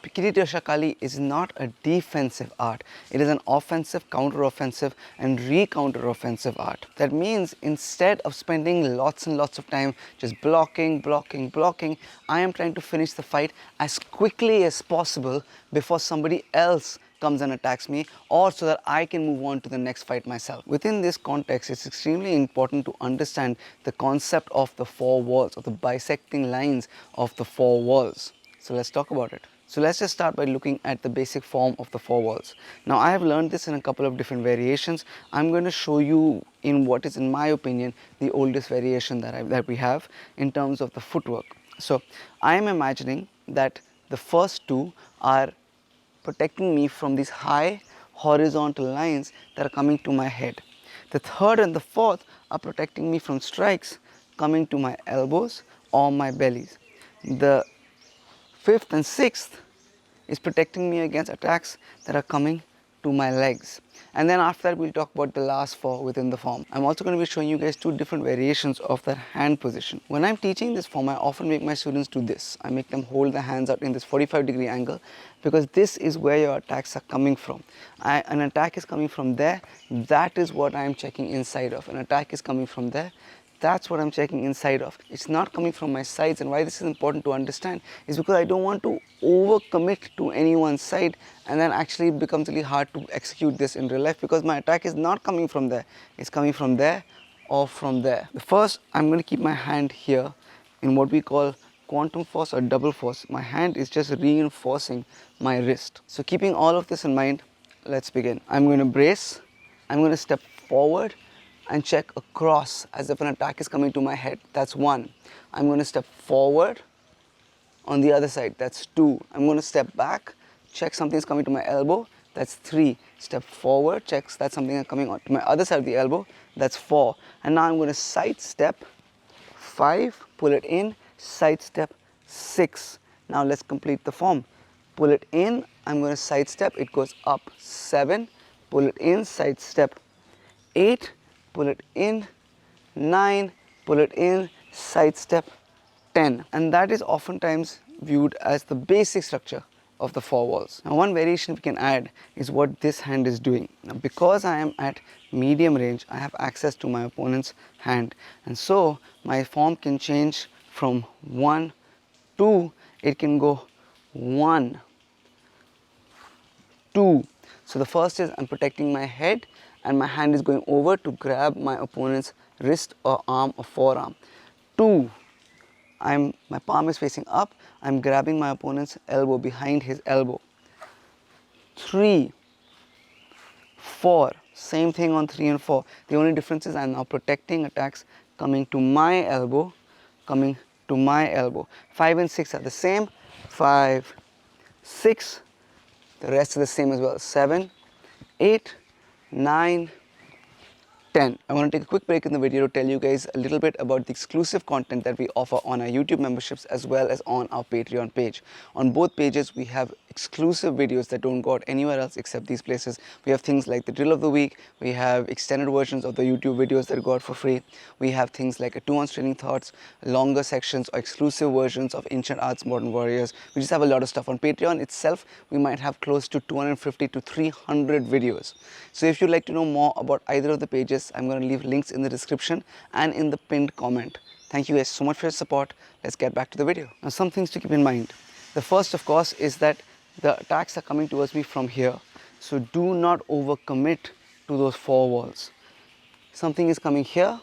Pekiti Tirsia is not a defensive art. It is an offensive, counter-offensive and re-counter-offensive art. That means instead of spending lots and lots of time just blocking, I am trying to finish the fight as quickly as possible before somebody else comes and attacks me, or so that I can move on to the next fight myself. Within this context, it's extremely important to understand the concept of the four walls, or the bisecting lines of the four walls. So let's talk about it. So let's just start by looking at the basic form of the four walls. Now I have learned this in a couple of different variations. I'm going to show you in what is, in my opinion, the oldest variation that we have in terms of the footwork. So I am imagining that the first two are protecting me from these high horizontal lines that are coming to my head. The third and the fourth are protecting me from strikes coming to my elbows or my bellies. The fifth and sixth is protecting me against attacks that are coming to my legs. And then after that, we'll talk about the last four within the form. I'm also going to be showing you guys two different variations of that hand position. When I'm teaching this form, I often make my students do this. I make them hold the hands out in this 45-degree angle, because this is where your attacks are coming from. An attack is coming from there, that is what I'm checking inside of. An attack is coming from there, that's what I'm checking inside of. It's not coming from my sides. And why this is important to understand is because I don't want to overcommit to any one side, and then actually it becomes really hard to execute this in real life, because my attack is not coming from there. It's coming from there or from there. The first, I'm going to keep my hand here in what we call quantum force or double force. My hand is just reinforcing my wrist. So keeping all of this in mind, let's begin. I'm going to brace. I'm going to step forward and check across as if an attack is coming to my head. That's one. I'm going to step forward on the other side. That's two. I'm going to step back, check something's coming to my elbow. That's three. Step forward, checks that's something coming on to my other side of the elbow. That's four. And now I'm going to side step. Five, pull it in, side step. Six. Now let's complete the form. Pull it in, I'm going to side step. It goes up. Seven, pull it in, side step. Eight, pull it in. 9, pull it in, side step. 10. And that is oftentimes viewed as the basic structure of the four walls. Now one variation we can add is what this hand is doing. Now because I am at medium range, I have access to my opponent's hand, and so my form can change from 1, 2, it can go 1, 2. So the first is I'm protecting my head, and my hand is going over to grab my opponent's wrist or arm or forearm. 2, my palm is facing up, I'm grabbing my opponent's elbow behind his elbow. 3, 4, same thing on 3 and 4. The only difference is I'm now protecting attacks coming to my elbow, coming to my elbow. 5 and 6 are the same. 5, 6, the rest are the same as well. 7, 8, 9, 10. I want to take a quick break in the video to tell you guys a little bit about the exclusive content that we offer on our YouTube memberships as well as on our Patreon page. On both pages, we have exclusive videos that don't go out anywhere else except these places. We have things like the drill of the week. We have extended versions of the YouTube videos that go out for free. We have things like a 2-ounce training thoughts, longer sections or exclusive versions of ancient arts, modern warriors. We just have a lot of stuff. On Patreon itself, we might have close to 250 to 300 videos. So if you'd like to know more about either of the pages, I'm going to leave links in the description and in the pinned comment. Thank you guys so much for your support. Let's get back to the video. Now some things to keep in mind. The first, of course, is that the attacks are coming towards me from here. So do not overcommit to those four walls. Something is coming here,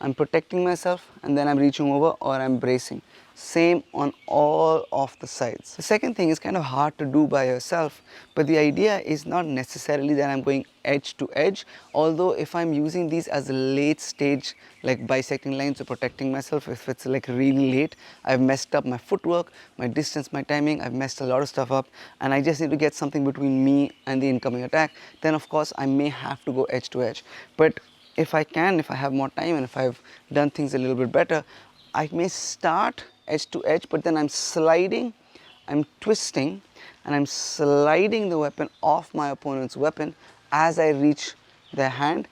I'm protecting myself, and then I'm reaching over or I'm bracing. Same on all of the sides. The second thing is kind of hard to do by yourself, but the idea is not necessarily that I'm going edge to edge, although if I'm using these as a late stage like bisecting lines or protecting myself, if it's like really late, I've messed up my footwork, my distance, my timing, I've messed a lot of stuff up, and I just need to get something between me and the incoming attack, then of course I may have to go edge to edge. But if I have more time and if I've done things a little bit better, I may start edge to edge, but then I'm sliding, I'm twisting, and I'm sliding the weapon off my opponent's weapon as I reach their hand,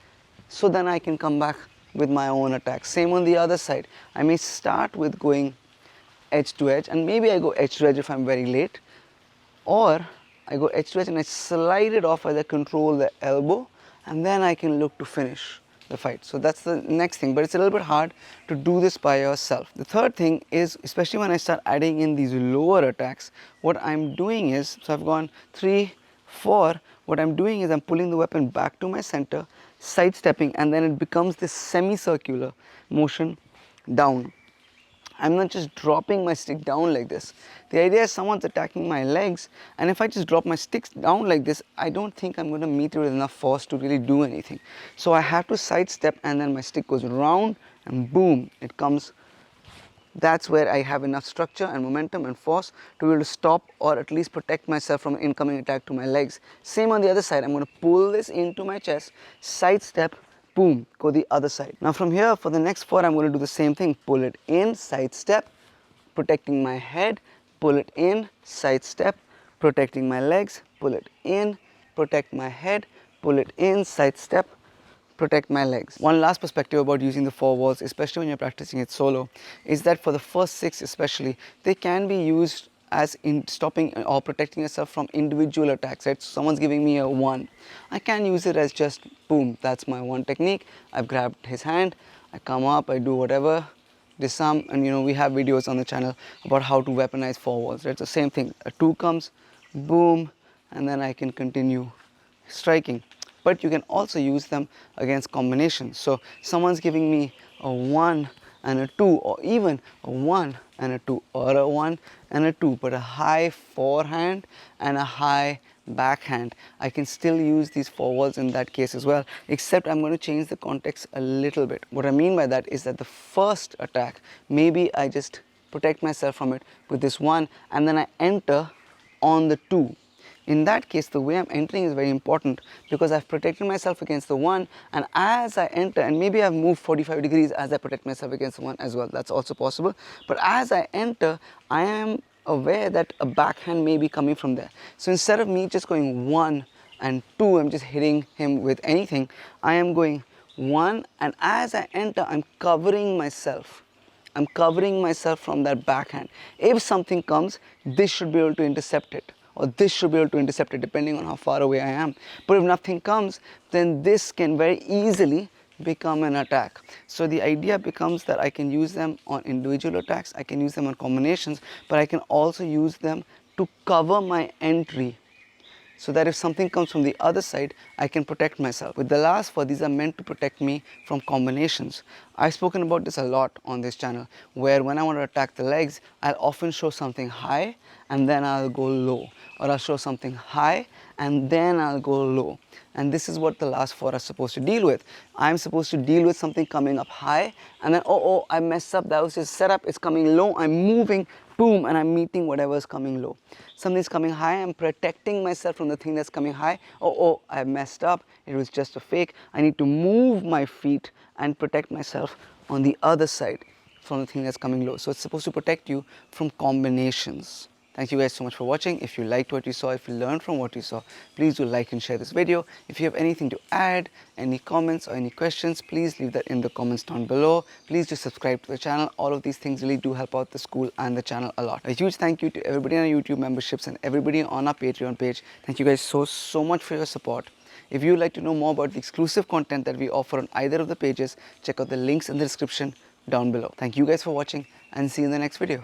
so then I can come back with my own attack. Same on the other side. I may start with going edge to edge, and maybe I go edge to edge if I'm very late, or I go edge to edge and I slide it off as I control the elbow, and then I can look to finish the fight. So that's the next thing, but it's a little bit hard to do this by yourself. The third thing is, especially when I start adding in these lower attacks, what I'm doing is, so I've gone 3, 4, what I'm doing is I'm pulling the weapon back to my center, sidestepping, and then it becomes this semicircular motion down. I'm not just dropping my stick down like this. The idea is someone's attacking my legs, and if I just drop my sticks down like this, I don't think I'm going to meet it with enough force to really do anything. So I have to sidestep, and then my stick goes round and boom, it comes. That's where I have enough structure and momentum and force to be able to stop or at least protect myself from an incoming attack to my legs. Same on the other side. I'm going to pull this into my chest, sidestep, boom, go the other side. Now from here, for the next 4, I'm going to do the same thing. Pull it in, sidestep, protecting my head, pull it in, sidestep, protecting my legs, pull it in, protect my head, pull it in, sidestep, protect my legs. One last perspective about using the 4 walls, especially when you're practicing it solo, is that for the first 6 especially, they can be used as in stopping or protecting yourself from individual attacks, right? So someone's giving me a 1. I can use it as just boom, that's my 1 technique. I've grabbed his hand, I come up, I do whatever, disarm, and we have videos on the channel about how to weaponize 4 walls, right? So same thing, a 2 comes, boom, and then I can continue striking. But you can also use them against combinations. So someone's giving me a 1 and a 2, or even a 1 and a 2, or a 1 and a 2, but a high forehand and a high backhand. I can still use these 4 walls in that case as well, except I'm going to change the context a little bit. What I mean by that is that the first attack, maybe I just protect myself from it with this 1, and then I enter on the 2. In that case, the way I'm entering is very important, because I've protected myself against the 1, and as I enter, and maybe I've moved 45 degrees as I protect myself against the 1 as well, that's also possible. But as I enter, I am aware that a backhand may be coming from there. So instead of me just going 1 and 2, I'm just hitting him with anything, I am going 1, and as I enter, I'm covering myself. I'm covering myself from that backhand. If something comes, this should be able to intercept it, or this should be able to intercept it, depending on how far away I am. But if nothing comes, then this can very easily become an attack. So the idea becomes that I can use them on individual attacks, I can use them on combinations, but I can also use them to cover my entry, so that if something comes from the other side, I can protect myself. With the last 4, these are meant to protect me from combinations. I've spoken about this a lot on this channel, where when I want to attack the legs, I'll often show something high and then I'll go low, or I'll show something high and then I'll go low. And this is what the last 4 are supposed to deal with. I'm supposed to deal with something coming up high, and then oh, I messed up, that was just set up, it's coming low, I'm moving, boom, and I'm meeting whatever's coming low. Something's coming high, I'm protecting myself from the thing that's coming high. Oh, I messed up, it was just a fake. I need to move my feet and protect myself on the other side from the thing that's coming low. So it's supposed to protect you from combinations. Thank you guys so much for watching. If you liked what you saw, if you learned from what you saw, please do like and share this video. If you have anything to add, any comments or any questions, please leave that in the comments down below. Please do subscribe to the channel. All of these things really do help out the school and the channel a lot. A huge thank you to everybody on our YouTube memberships and everybody on our Patreon page. Thank you guys so much for your support. If you would like to know more about the exclusive content that we offer on either of the pages, check out the links in the description down below. Thank you guys for watching, and see you in the next video.